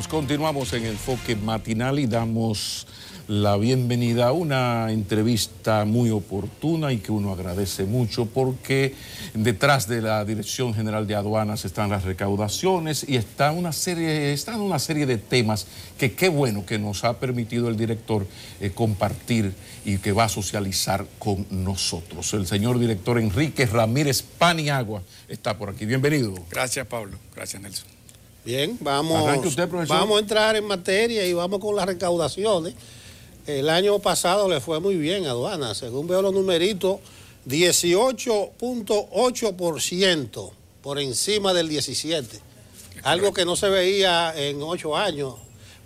Continuamos en Enfoque Matinal y damos la bienvenida a una entrevista muy oportuna y que uno agradece mucho porque detrás de la Dirección General de Aduanas están las recaudaciones y están una serie de temas que qué bueno que nos ha permitido el director compartir y que va a socializar con nosotros. El señor director Enrique Ramírez Paniagua está por aquí. Bienvenido. Gracias, Pablo. Gracias, Nelson. Bien, vamos a entrar en materia y vamos con las recaudaciones. El año pasado le fue muy bien a aduanas, según veo los numeritos, 18.8% por encima del 17%, algo que no se veía en 8 años,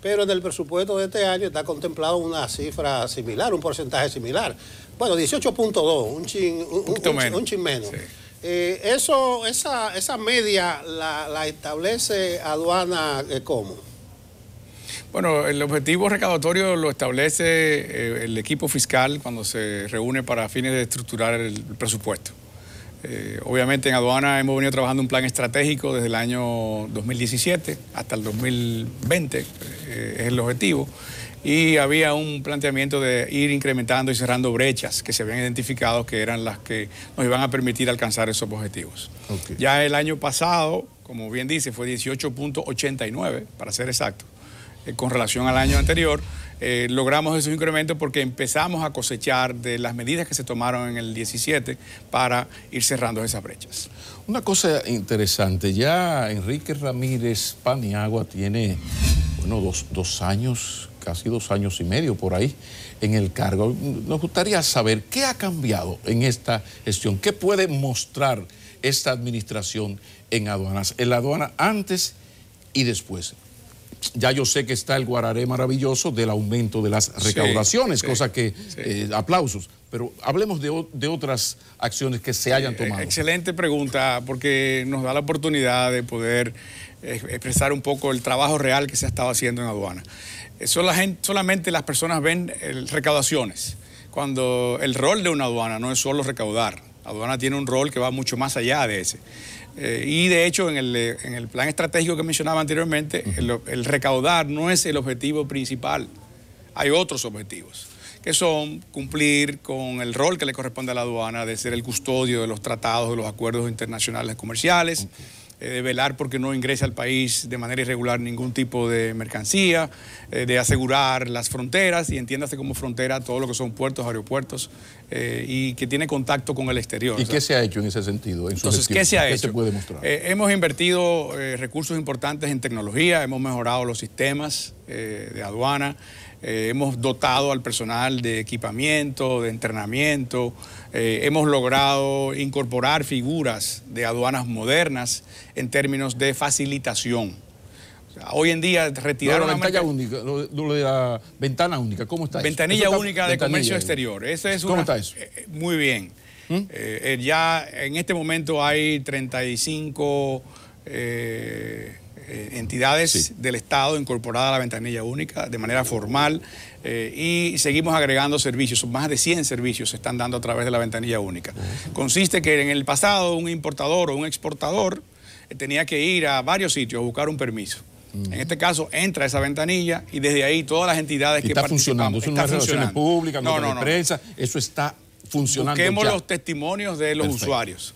pero en el presupuesto de este año está contemplado una cifra similar, un porcentaje similar. Bueno, 18.2, un chin menos. Sí. Esa media la establece aduana ¿cómo? Bueno, el objetivo recaudatorio lo establece el equipo fiscal cuando se reúne para fines de estructurar el presupuesto. Obviamente en aduana hemos venido trabajando un plan estratégico desde el año 2017 hasta el 2020, es el objetivo. Y había un planteamiento de ir incrementando y cerrando brechas que se habían identificado que eran las que nos iban a permitir alcanzar esos objetivos. Okay. Ya el año pasado, como bien dice, fue 18.89, para ser exacto. Con relación al año anterior, logramos esos incrementos porque empezamos a cosechar de las medidas que se tomaron en el 17 para ir cerrando esas brechas. Una cosa interesante, ya Enrique Ramírez Paniagua tiene, bueno, dos años, casi 2 años y medio por ahí en el cargo. Nos gustaría saber qué ha cambiado en esta gestión, qué puede mostrar esta administración en aduanas, en la aduana antes y después. Ya yo sé que está el guararé maravilloso del aumento de las recaudaciones, cosa que aplausos, pero hablemos de otras acciones que se hayan tomado. Excelente pregunta, porque nos da la oportunidad de poder expresar un poco el trabajo real que se ha estado haciendo en aduana. Solamente las personas ven recaudaciones, cuando el rol de una aduana no es solo recaudar. Aduana tiene un rol que va mucho más allá de ese. Y de hecho en el plan estratégico que mencionaba anteriormente, el recaudar no es el objetivo principal. Hay otros objetivos, que son cumplir con el rol que le corresponde a la aduana de ser el custodio de los tratados, de los acuerdos internacionales comerciales, de velar porque no ingrese al país de manera irregular ningún tipo de mercancía, de asegurar las fronteras, y entiéndase como frontera todo lo que son puertos, aeropuertos, y que tiene contacto con el exterior. ¿Y qué se ha hecho en ese sentido? Entonces, ¿qué se ha hecho? ¿Qué se puede mostrar? Hemos invertido recursos importantes en tecnología, hemos mejorado los sistemas de aduana, hemos dotado al personal de equipamiento, de entrenamiento, hemos logrado incorporar figuras de aduanas modernas en términos de facilitación. O sea, hoy en día retirar la ventana única, lo de la ventana única, ¿cómo está eso? Ventanilla única de comercio exterior. ¿Cómo está eso? Muy bien. Ya en este momento hay 35 entidades del Estado incorporadas a la ventanilla única de manera formal, y seguimos agregando servicios. Más de 100 servicios se están dando a través de la ventanilla única. Consiste que en el pasado un importador o un exportador tenía que ir a varios sitios a buscar un permiso. En este caso entra esa ventanilla y desde ahí todas las entidades que participamos. Eso no es relaciones públicas, no de prensa, eso está funcionando. Busquemos los testimonios de los usuarios.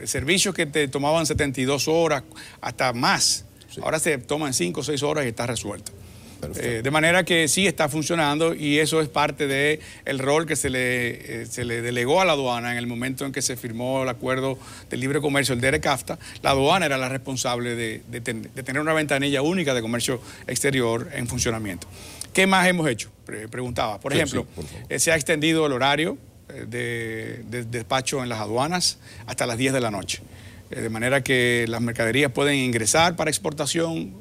Servicios que te tomaban 72 horas, hasta más. Sí. Ahora se toman 5 o 6 horas y está resuelto. De manera que sí está funcionando, y eso es parte del rol que se le delegó a la aduana en el momento en que se firmó el acuerdo de libre comercio, el DERECAFTA. La aduana era la responsable de tener una ventanilla única de comercio exterior en funcionamiento. ¿Qué más hemos hecho? Preguntaba. Por ejemplo, se ha extendido el horario de despacho en las aduanas hasta las 10 de la noche. De manera que las mercaderías pueden ingresar para exportación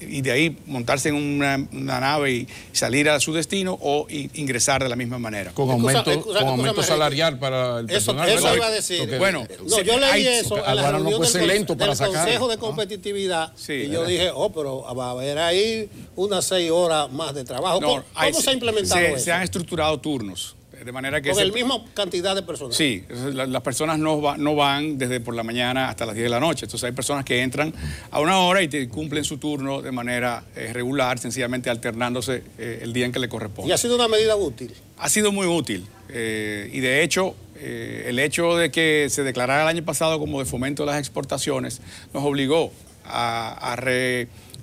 y de ahí montarse en una nave y salir a su destino, o ingresar de la misma manera. Con aumento salarial para el personal. Eso iba a decir. Bueno, yo leí eso en la reunión del Consejo de Competitividad, y yo dije, pero va a haber ahí unas 6 horas más de trabajo. ¿Cómo se ha implementado eso? Se han estructurado turnos. De manera que con el mismo cantidad de personas. Sí, las personas no van desde por la mañana hasta las 10 de la noche. Entonces hay personas que entran a una hora y cumplen su turno de manera regular, sencillamente alternándose el día en que le corresponde. ¿Y ha sido una medida útil? Ha sido muy útil. Y de hecho, el hecho de que se declarara el año pasado como de fomento de las exportaciones nos obligó a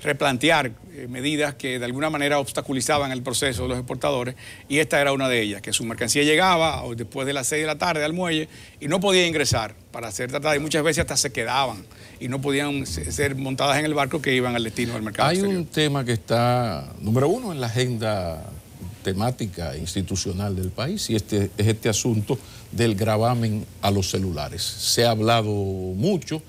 replantear medidas que de alguna manera obstaculizaban el proceso de los exportadores, y esta era una de ellas, que su mercancía llegaba después de las 6 de la tarde al muelle y no podía ingresar para ser tratada, y muchas veces hasta se quedaban y no podían ser montadas en el barco que iban al destino del mercado exterior. Hay un tema que está, número uno, en la agenda temática institucional del país, y es este asunto del gravamen a los celulares. Se ha hablado mucho.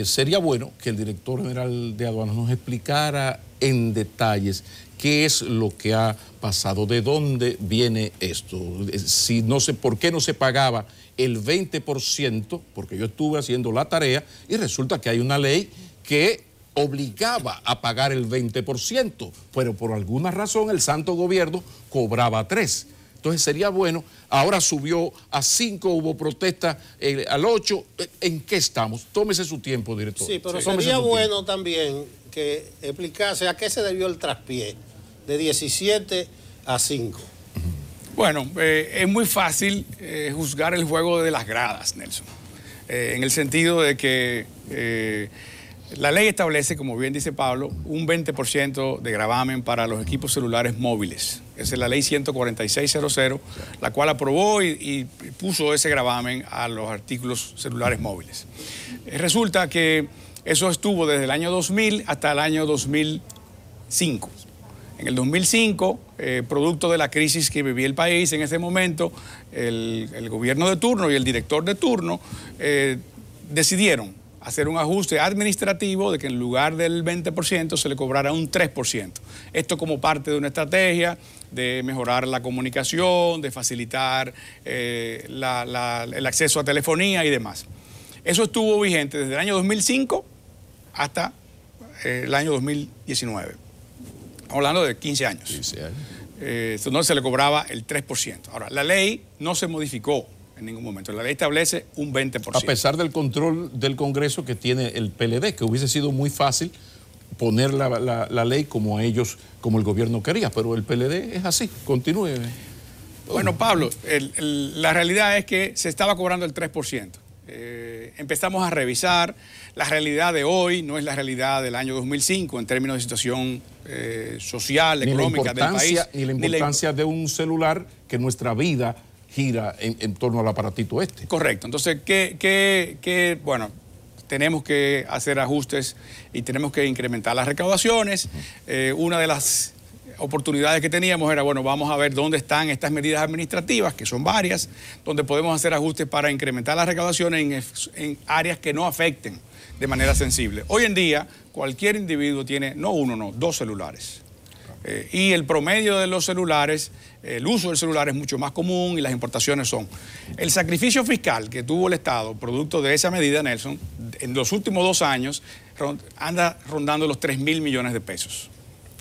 Sería bueno que el director general de aduanas nos explicara en detalles qué es lo que ha pasado, de dónde viene esto, si no sé por qué no se pagaba el 20%, porque yo estuve haciendo la tarea y resulta que hay una ley que obligaba a pagar el 20%, pero por alguna razón el santo gobierno cobraba 3%. Entonces sería bueno, ahora subió a 5, hubo protesta al 8, ¿en qué estamos? Tómese su tiempo, director. Sí, pero sería bueno también que explicase a qué se debió el traspié de 17 a 5. Bueno, es muy fácil juzgar el juego de las gradas, Nelson, en el sentido de que la ley establece, como bien dice Pablo, un 20% de gravamen para los equipos celulares móviles. Esa es la ley 14600, la cual aprobó y puso ese gravamen a los artículos celulares móviles. Resulta que eso estuvo desde el año 2000 hasta el año 2005. En el 2005, producto de la crisis que vivía el país en ese momento, el gobierno de turno y el director de turno decidieron hacer un ajuste administrativo de que en lugar del 20% se le cobrara un 3%. Esto como parte de una estrategia de mejorar la comunicación, de facilitar el acceso a telefonía y demás. Eso estuvo vigente desde el año 2005 hasta el año 2019. Estamos hablando de 15 años. 15 años. Entonces se le cobraba el 3%. Ahora, la ley no se modificó en ningún momento. La ley establece un 20%. A pesar del control del Congreso que tiene el PLD, que hubiese sido muy fácil poner la ley como ellos, como el gobierno quería, pero el PLD es así, continúe. Bueno, Pablo, la realidad es que se estaba cobrando el 3%. Empezamos a revisar, la realidad de hoy no es la realidad del año 2005 en términos de situación social, económica del país. Ni la importancia de un celular que nuestra vida gira en torno al aparatito este. Correcto. Entonces, bueno, tenemos que hacer ajustes y tenemos que incrementar las recaudaciones. Una de las oportunidades que teníamos era, bueno, vamos a ver dónde están estas medidas administrativas, que son varias, donde podemos hacer ajustes para incrementar las recaudaciones en áreas que no afecten de manera sensible. Hoy en día, cualquier individuo tiene no uno, no, 2 celulares. Y el promedio de los celulares, el uso del celular es mucho más común y las importaciones son. El sacrificio fiscal que tuvo el Estado, producto de esa medida, Nelson, en los últimos 2 años, anda rondando los 3.000 millones de pesos.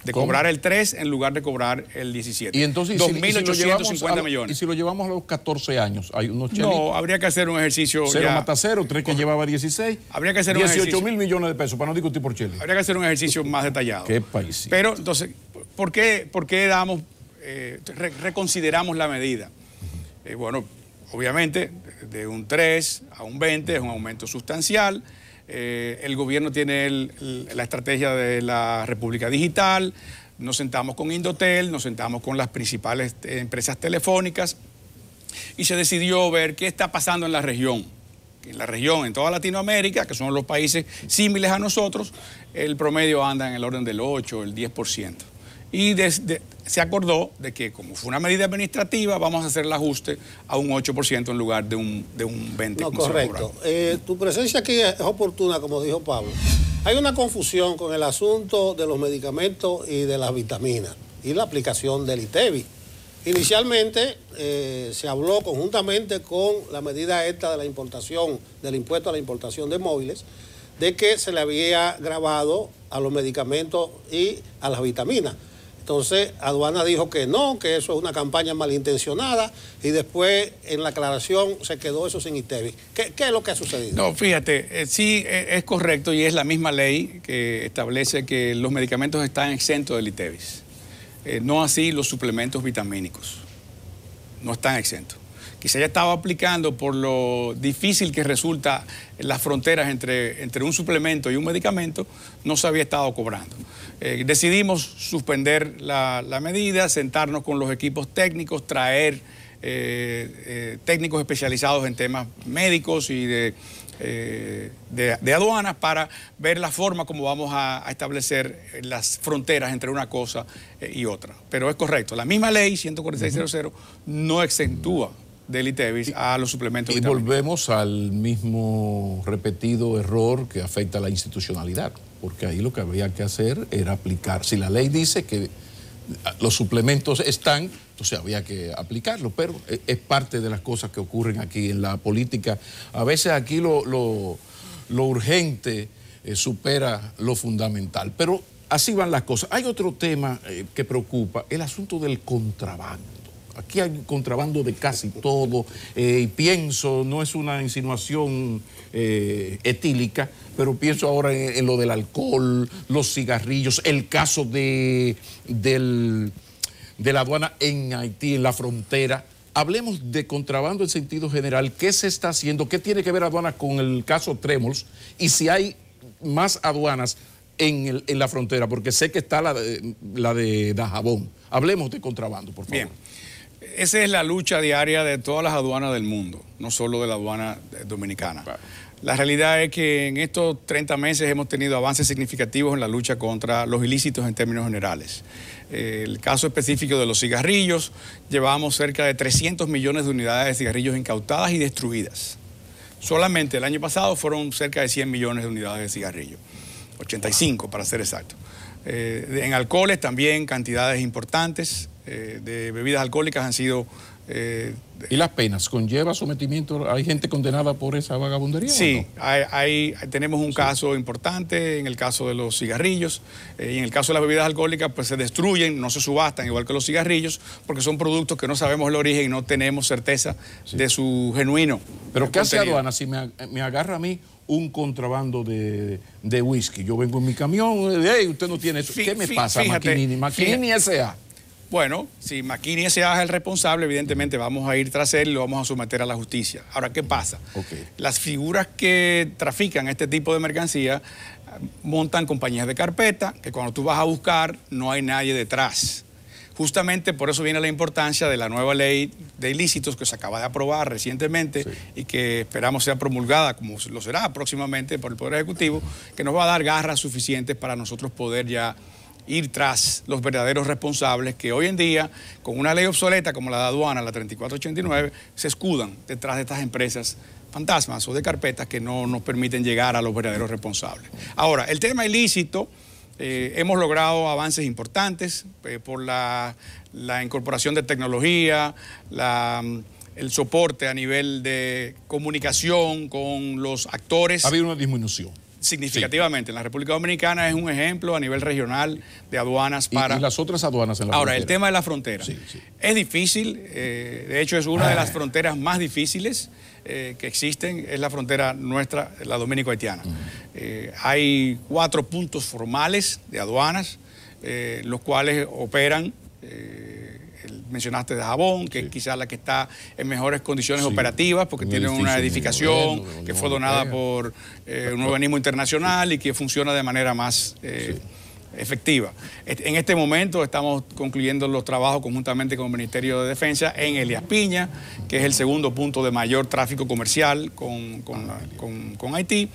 De cobrar el 3 en lugar de cobrar el 17. Y entonces, 2.850 millones. ¿Y si lo llevamos a los 14 años? ¿Hay unos chelitos? No, habría que hacer un ejercicio. 0 mata 0, 3 que llevaba 16. Habría que hacer un ejercicio. 18.000 millones de pesos, para no discutir por cheli. Habría que hacer un ejercicio más detallado. Qué país. Pero entonces, ¿por qué reconsideramos la medida? Bueno, obviamente, de un 3 a un 20 es un aumento sustancial. El gobierno tiene la estrategia de la República Digital. Nos sentamos con Indotel, nos sentamos con las principales empresas telefónicas y se decidió ver qué está pasando en la región. En la región, en toda Latinoamérica, que son los países similares a nosotros, el promedio anda en el orden del 8, el 10%. Y se acordó de que, como fue una medida administrativa, vamos a hacer el ajuste a un 8% en lugar de un 20%. No, correcto. Tu presencia aquí es oportuna, como dijo Pablo. Hay una confusión con el asunto de los medicamentos y de las vitaminas y la aplicación del ITEVI. Inicialmente se habló conjuntamente con la medida esta de la importación, del impuesto a la importación de móviles, de que se le había grabado a los medicamentos y a las vitaminas. Entonces, aduana dijo que no, que eso es una campaña malintencionada, y después en la aclaración se quedó eso sin ITEVIS. ¿Qué es lo que ha sucedido? No, fíjate, sí es correcto, y es la misma ley que establece que los medicamentos están exentos del ITEVIS. No así los suplementos vitamínicos, no están exentos. Que se haya estado aplicando por lo difícil que resulta las fronteras entre un suplemento y un medicamento, no se había estado cobrando. Decidimos suspender la medida, sentarnos con los equipos técnicos, traer técnicos especializados en temas médicos y de aduanas para ver la forma como vamos a establecer las fronteras entre una cosa y otra. Pero es correcto, la misma ley 146.00 no exentúa del ITEVIS a los suplementos y vitamínicos. Volvemos al mismo repetido error que afecta a la institucionalidad, porque ahí lo que había que hacer era aplicar. Si la ley dice que los suplementos están, entonces había que aplicarlo, pero es parte de las cosas que ocurren aquí en la política. A veces aquí lo urgente supera lo fundamental, pero así van las cosas. Hay otro tema que preocupa, el asunto del contrabando. Aquí hay contrabando de casi todo, y pienso, no es una insinuación etílica, pero pienso ahora en lo del alcohol, los cigarrillos, el caso de la aduana en Haití, en la frontera. Hablemos de contrabando en sentido general. ¿Qué se está haciendo? ¿Qué tiene que ver aduana con el caso Trémols? Y si hay más aduanas en la frontera, porque sé que está la de Dajabón. Hablemos de contrabando, por favor. Bien. Esa es la lucha diaria de todas las aduanas del mundo, no solo de la aduana dominicana. Claro. La realidad es que en estos 30 meses hemos tenido avances significativos en la lucha contra los ilícitos en términos generales. El caso específico de los cigarrillos, llevamos cerca de 300 millones de unidades de cigarrillos incautadas y destruidas. Solamente el año pasado fueron cerca de 100 millones de unidades de cigarrillos, 85 para ser exacto. En alcoholes también cantidades importantes de bebidas alcohólicas han sido... ¿Y las penas? ¿Conlleva sometimiento? ¿Hay gente condenada por esa vagabundería? Sí, ¿o no? tenemos un caso importante en el caso de los cigarrillos, y en el caso de las bebidas alcohólicas pues se destruyen, no se subastan igual que los cigarrillos, porque son productos que no sabemos el origen y no tenemos certeza de su genuino. ¿Pero qué hace aduana si me agarra a mí un contrabando de whisky? Yo vengo en mi camión, hey, usted no tiene eso. ¿Qué me pasa, Maquinini S.A.? Bueno, si Maquinini S.A. es el responsable, evidentemente vamos a ir tras él y lo vamos a someter a la justicia. Ahora, ¿qué pasa? Las figuras que trafican este tipo de mercancía montan compañías de carpeta, que cuando tú vas a buscar no hay nadie detrás. Justamente por eso viene la importancia de la nueva ley de ilícitos que se acaba de aprobar recientemente y que esperamos sea promulgada, como lo será próximamente por el Poder Ejecutivo, que nos va a dar garras suficientes para nosotros poder ya ir tras los verdaderos responsables que hoy en día, con una ley obsoleta como la de aduana, la 3489, se escudan detrás de estas empresas fantasmas o de carpetas que no nos permiten llegar a los verdaderos responsables. Ahora, el tema ilícito, hemos logrado avances importantes por la incorporación de tecnología, el soporte a nivel de comunicación con los actores. Ha habido una disminución. Significativamente. En la República Dominicana es un ejemplo a nivel regional de aduanas para... ¿Y las otras aduanas en la frontera? Ahora, el tema de la frontera. Es difícil, de hecho es una de las fronteras más difíciles que existen, es la frontera nuestra, la dominico-haitiana. Hay 4 puntos formales de aduanas, los cuales operan... mencionaste de Dajabón, que es quizás la que está en mejores condiciones operativas, porque tiene una edificación que fue donada por un organismo internacional y que funciona de manera más efectiva. En este momento estamos concluyendo los trabajos conjuntamente con el Ministerio de Defensa en Elías Piña, que es el segundo punto de mayor tráfico comercial con Haití.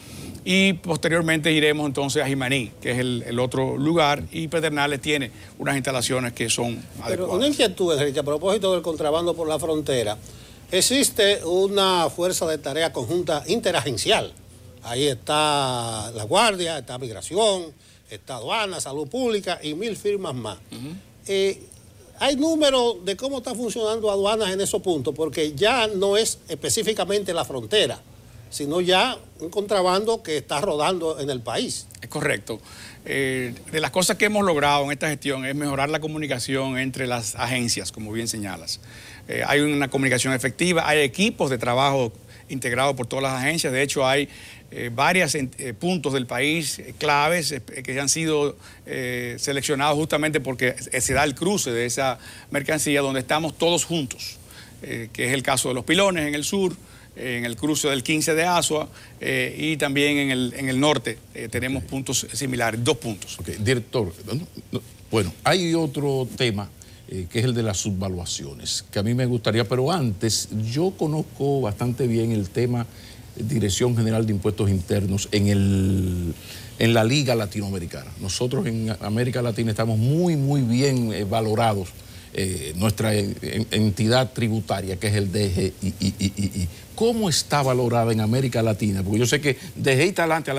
Y posteriormente iremos entonces a Jimaní, que es el otro lugar, y Pedernales tiene unas instalaciones que son adecuadas. Pero una inquietud, Enrique, a propósito del contrabando por la frontera. Existe una fuerza de tarea conjunta interagencial. Ahí está la Guardia, está Migración, está Aduana, Salud Pública y 1000 firmas más. ¿Hay números de cómo está funcionando aduanas en esos puntos? Porque ya no es específicamente la frontera, sino ya un contrabando que está rodando en el país. Es correcto. De las cosas que hemos logrado en esta gestión es mejorar la comunicación entre las agencias, como bien señalas. Hay una comunicación efectiva, hay equipos de trabajo integrados por todas las agencias. De hecho, hay varios puntos del país claves que han sido seleccionados justamente porque se da el cruce de esa mercancía donde estamos todos juntos, que es el caso de Los Pilones en el sur, en el cruce del 15 de Asua y también en el norte tenemos puntos similares, 2 puntos. Okay. Director, bueno, hay otro tema que es el de las subvaluaciones, que a mí me gustaría, pero antes yo conozco bastante bien el tema Dirección General de Impuestos Internos en la Liga Latinoamericana. Nosotros en América Latina estamos muy bien valorados. Nuestra entidad tributaria, que es el DGI. ¿Cómo está valorada en América Latina? Porque yo sé que DGI está adelante,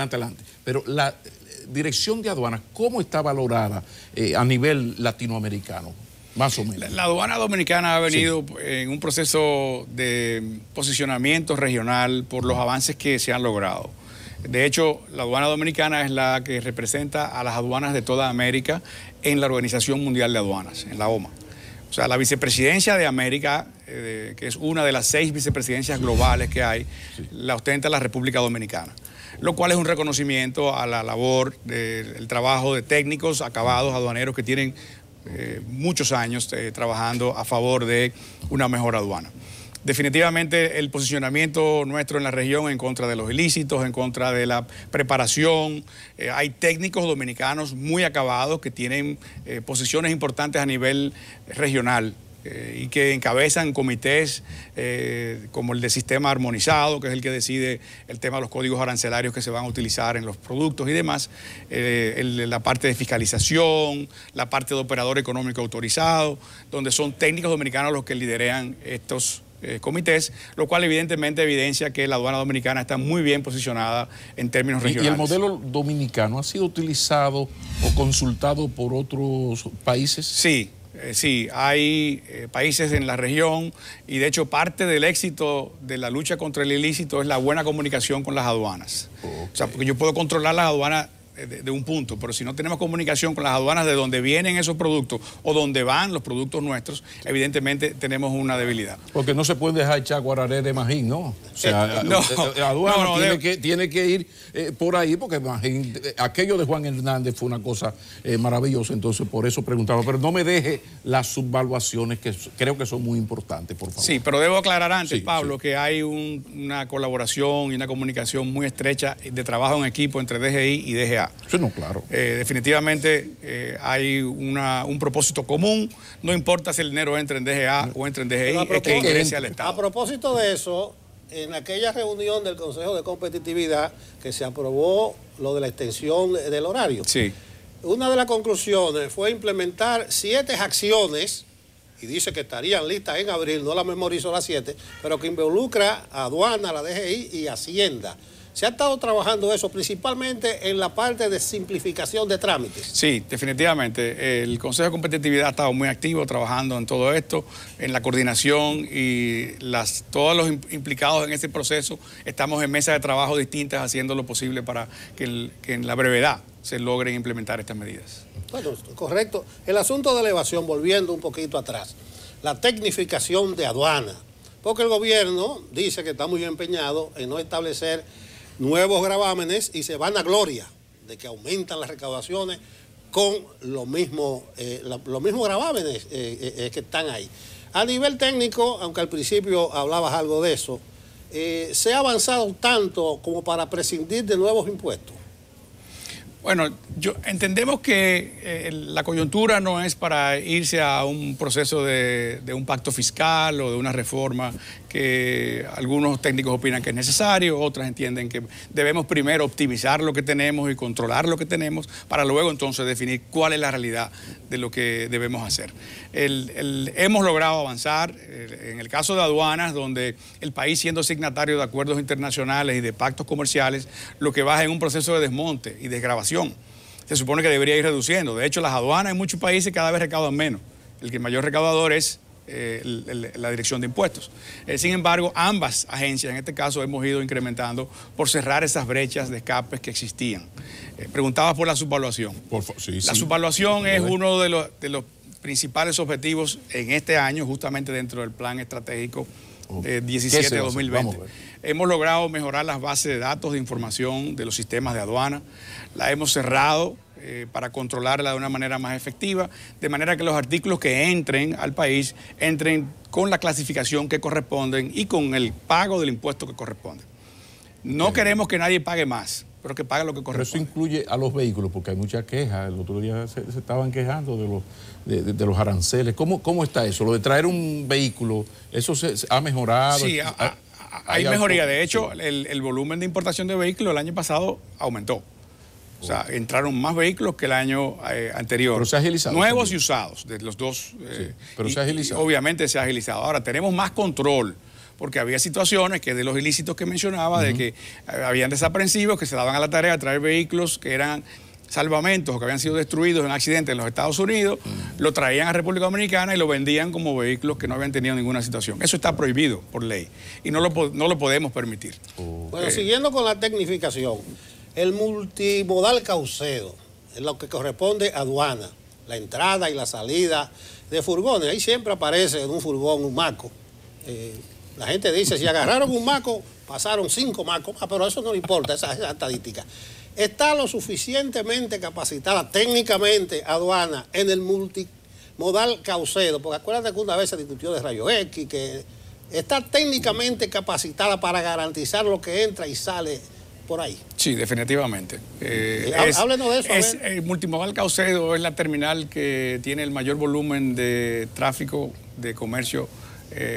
pero la Dirección de Aduanas, ¿cómo está valorada a nivel latinoamericano? Más o menos. La aduana dominicana ha venido en un proceso de posicionamiento regional por los avances que se han logrado. De hecho, la aduana dominicana es la que representa a las aduanas de toda América en la Organización Mundial de Aduanas, en la OMA. O sea, la vicepresidencia de América, que es una de las 6 vicepresidencias globales que hay, la ostenta la República Dominicana, lo cual es un reconocimiento a la labor del trabajo de técnicos acabados, aduaneros que tienen muchos años trabajando a favor de una mejor aduana. Definitivamente el posicionamiento nuestro en la región en contra de los ilícitos, en contra de la preparación. Hay técnicos dominicanos muy acabados que tienen posiciones importantes a nivel regional y que encabezan comités como el de sistema armonizado, que es el que decide el tema de los códigos arancelarios que se van a utilizar en los productos y demás, la parte de fiscalización, la parte de operador económico autorizado, donde son técnicos dominicanos los que lideran estos comités, lo cual evidentemente evidencia que la aduana dominicana está muy bien posicionada en términos regionales. ¿Y el modelo dominicano ha sido utilizado o consultado por otros países? Sí. Sí, hay países en la región y de hecho parte del éxito de la lucha contra el ilícito es la buena comunicación con las aduanas. Okay. O sea, porque yo puedo controlar las aduanas de un punto, pero si no tenemos comunicación con las aduanas de donde vienen esos productos o donde van los productos nuestros, evidentemente tenemos una debilidad. Porque no se puede dejar echar guararé de Magín, ¿no? O sea, la aduana tiene que ir por ahí, porque Magín, aquello de Juan Hernández fue una cosa maravillosa, entonces por eso preguntaba, pero no me deje las subvaluaciones que creo que son muy importantes, por favor. Sí, pero debo aclarar antes, Pablo, que hay una colaboración y una comunicación muy estrecha de trabajo en equipo entre DGI y DGA. Sí, no, claro. Definitivamente hay un propósito común, no importa si el dinero entra en DGA o entra en DGI, es que ingrese al Estado. A propósito de eso, en aquella reunión del Consejo de Competitividad que se aprobó lo de la extensión del horario, sí. Una de las conclusiones fue implementar 7 acciones, y dice que estarían listas en abril, no la memorizo las 7, pero que involucra a aduana, la DGI y Hacienda. Se ha estado trabajando eso principalmente en la parte de simplificación de trámites. Sí, definitivamente. El Consejo de Competitividad ha estado muy activo trabajando en todo esto, en la coordinación y todos los implicados en este proceso. Estamos en mesas de trabajo distintas haciendo lo posible para que en la brevedad se logren implementar estas medidas. Bueno, correcto. El asunto de elevación, volviendo un poquito atrás, la tecnificación de aduana, porque el gobierno dice que está muy empeñado en no establecer nuevos gravámenes y se van a gloria de que aumentan las recaudaciones con los mismos gravámenes que están ahí. A nivel técnico, aunque al principio hablabas algo de eso, ¿se ha avanzado tanto como para prescindir de nuevos impuestos? Bueno, entendemos que la coyuntura no es para irse a un proceso de un pacto fiscal o de una reforma que algunos técnicos opinan que es necesario, otras entienden que debemos primero optimizar lo que tenemos y controlar lo que tenemos para luego entonces definir cuál es la realidad de lo que debemos hacer. Hemos logrado avanzar en el caso de aduanas, donde el país siendo signatario de acuerdos internacionales y de pactos comerciales, lo que va es en un proceso de desmonte y desgravación. Se supone que debería ir reduciendo. De hecho, las aduanas en muchos países cada vez recaudan menos. El que mayor recaudador es la Dirección de Impuestos. Sin embargo, ambas agencias, en este caso, hemos ido incrementando por cerrar esas brechas de escapes que existían. Preguntabas por la subvaluación. La subvaluación es uno de los principales objetivos en este año, justamente dentro del plan estratégico de 17 a 2020. Hemos logrado mejorar las bases de datos de información de los sistemas de aduana, la hemos cerrado para controlarla de una manera más efectiva, de manera que los artículos que entren al país entren con la clasificación que corresponden y con el pago del impuesto que corresponde. No queremos que nadie pague más, pero que pague lo que corresponde. Pero eso incluye a los vehículos, porque hay muchas quejas. El otro día se estaban quejando de los aranceles. ¿Cómo está eso? Lo de traer un vehículo, ¿eso se ha mejorado? Sí, hay mejoría. De hecho, el volumen de importación de vehículos el año pasado aumentó. O sea, entraron más vehículos que el año anterior. Pero se ha agilizado. Nuevos y usados, de los dos. Sí, pero se ha agilizado. Obviamente se ha agilizado. Ahora, tenemos más control, porque había situaciones que de los ilícitos que mencionaba, de que habían desaprensivos que se daban a la tarea de traer vehículos que eran salvamentos o que habían sido destruidos en accidentes en los Estados Unidos, lo traían a República Dominicana y lo vendían como vehículos que no habían tenido ninguna situación. Eso está prohibido por ley y no lo podemos permitir. Bueno, siguiendo con la tecnificación, el multimodal Caucedo, en lo que corresponde a aduana, la entrada y la salida de furgones, ahí siempre aparece en un furgón un maco. La gente dice, si agarraron un maco, pasaron 5 macos más, pero eso no le importa, esa estadística. ¿Está lo suficientemente capacitada técnicamente aduana en el multimodal Caucedo? Porque acuérdate que una vez se discutió de rayos X, que está técnicamente capacitada para garantizar lo que entra y sale por ahí. Sí, definitivamente. Háblenos de eso. El multimodal Caucedo es la terminal que tiene el mayor volumen de tráfico de comercio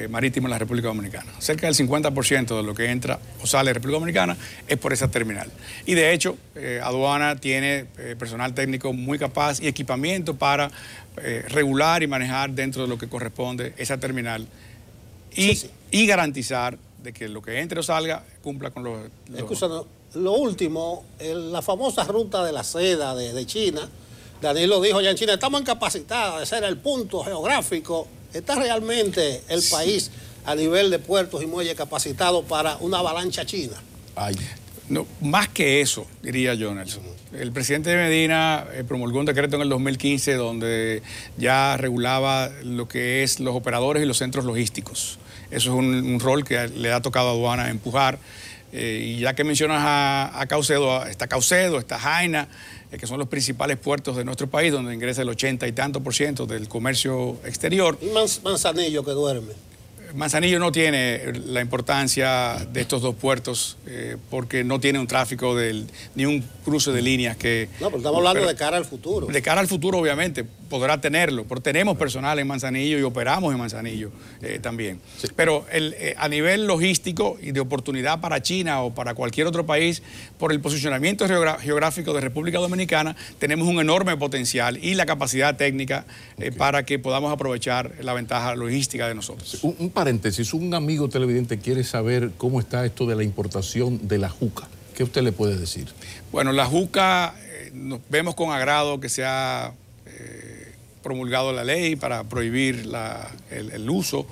marítimo en la República Dominicana. Cerca del 50% de lo que entra o sale de República Dominicana es por esa terminal. Y de hecho, aduana tiene personal técnico muy capaz y equipamiento para regular y manejar dentro de lo que corresponde esa terminal y garantizar de que lo que entre o salga cumpla con los... Escúchanos, lo último, la famosa ruta de la seda de China, Danilo dijo ya en China, estamos incapacitados de ser el punto geográfico. ¿Está realmente el país a nivel de puertos y muelles capacitado para una avalancha china? No, más que eso, diría yo, Nelson. El presidente Medina promulgó un decreto en el 2015 donde ya regulaba lo que es los operadores y los centros logísticos. Eso es un rol que le ha tocado a aduana empujar. Y ya que mencionas a Caucedo, está Jaina, que son los principales puertos de nuestro país, donde ingresa el 80 y tanto por ciento del comercio exterior. Y Manzanillo, que duerme. Manzanillo no tiene la importancia de estos dos puertos porque no tiene un tráfico ni un cruce de líneas que... No, pero estamos hablando de cara al futuro. De cara al futuro, obviamente, podrá tenerlo, porque tenemos personal en Manzanillo y operamos en Manzanillo también. Sí. Pero a nivel logístico y de oportunidad para China o para cualquier otro país, por el posicionamiento geográfico de República Dominicana, tenemos un enorme potencial y la capacidad técnica para que podamos aprovechar la ventaja logística de nosotros. Un paréntesis, un amigo televidente quiere saber cómo está esto de la importación de la juca. ¿Qué usted le puede decir? Bueno, la juca, nos vemos con agrado que se ha promulgado la ley para prohibir el uso.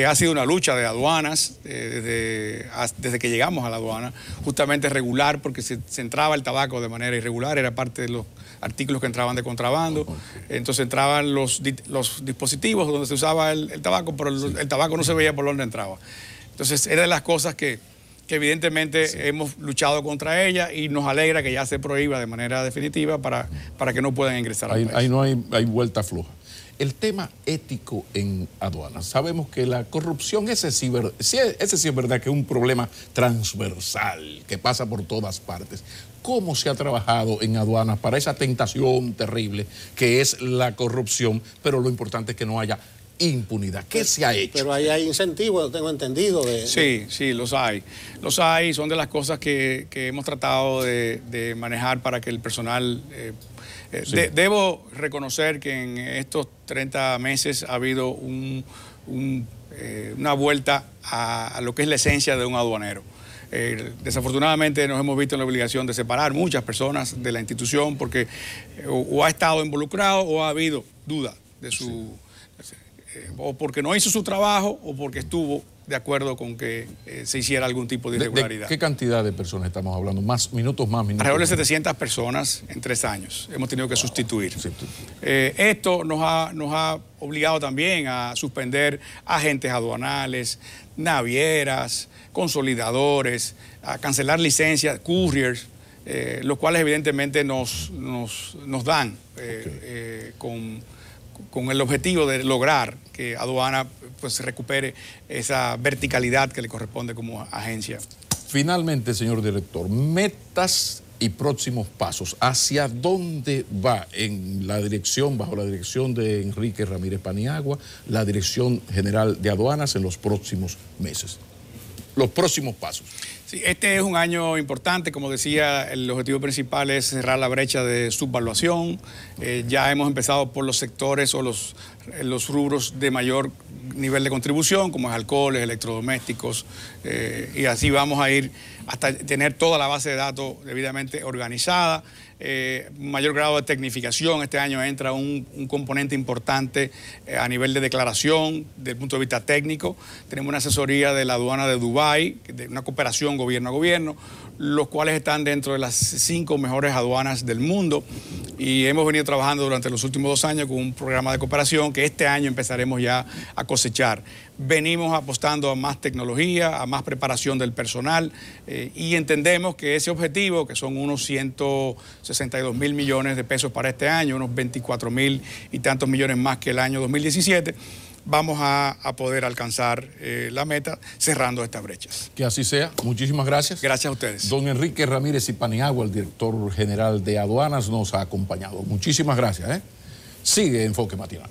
Ha sido una lucha de aduanas desde que llegamos a la aduana, justamente regular, porque se entraba el tabaco de manera irregular, era parte de los artículos que entraban de contrabando. Entonces entraban los dispositivos donde se usaba el tabaco, pero el tabaco no se veía por donde entraba. Entonces era de las cosas que evidentemente hemos luchado contra ella y nos alegra que ya se prohíba de manera definitiva para que no puedan ingresar al país. Ahí no hay vuelta floja. El tema ético en aduanas. Sabemos que la corrupción, ese sí es verdad que es un problema transversal que pasa por todas partes. ¿Cómo se ha trabajado en aduanas para esa tentación terrible que es la corrupción? Pero lo importante es que no haya impunidad. ¿Qué se ha hecho? Pero ahí hay incentivos, tengo entendido. Sí, los hay. Los hay, son de las cosas que hemos tratado de manejar para que el personal... Debo reconocer que en estos 30 meses ha habido una vuelta a lo que es la esencia de un aduanero. Desafortunadamente nos hemos visto en la obligación de separar muchas personas de la institución porque o ha estado involucrado o ha habido duda de su... o porque no hizo su trabajo o porque estuvo de acuerdo con que se hiciera algún tipo de irregularidad. ¿De qué cantidad de personas estamos hablando? ¿Más minutos, más minutos? Alrededor de 700 personas en 3 años hemos tenido que sustituir. Sí. Esto nos ha obligado también a suspender agentes aduanales, navieras, consolidadores, a cancelar licencias, couriers, los cuales evidentemente nos dan con el objetivo de lograr que aduana pues recupere esa verticalidad que le corresponde como agencia. Finalmente, señor director, metas y próximos pasos. ¿Hacia dónde va en la dirección, bajo la dirección de Enrique Ramírez Paniagua, la Dirección General de Aduanas en los próximos meses? Los próximos pasos. Sí, este es un año importante, como decía, el objetivo principal es cerrar la brecha de subvaluación. Ya hemos empezado por los sectores o los rubros de mayor nivel de contribución, como es alcoholes, electrodomésticos, y así vamos a ir hasta tener toda la base de datos debidamente organizada. Mayor grado de tecnificación. Este año entra un componente importante a nivel de declaración, desde el punto de vista técnico. Tenemos una asesoría de la aduana de Dubái, de una cooperación gobierno a gobierno, los cuales están dentro de las 5 mejores aduanas del mundo. Y hemos venido trabajando durante los últimos 2 años con un programa de cooperación que este año empezaremos ya a cosechar. Venimos apostando a más tecnología, a más preparación del personal y entendemos que ese objetivo, que son unos 162.000 millones de pesos para este año, unos 24.000 y tantos millones más que el año 2017, vamos a poder alcanzar la meta cerrando estas brechas. Que así sea. Muchísimas gracias. Gracias a ustedes. Don Enrique Ramírez Paniagua, el director general de Aduanas, nos ha acompañado. Muchísimas gracias. Sigue Enfoque Matinal.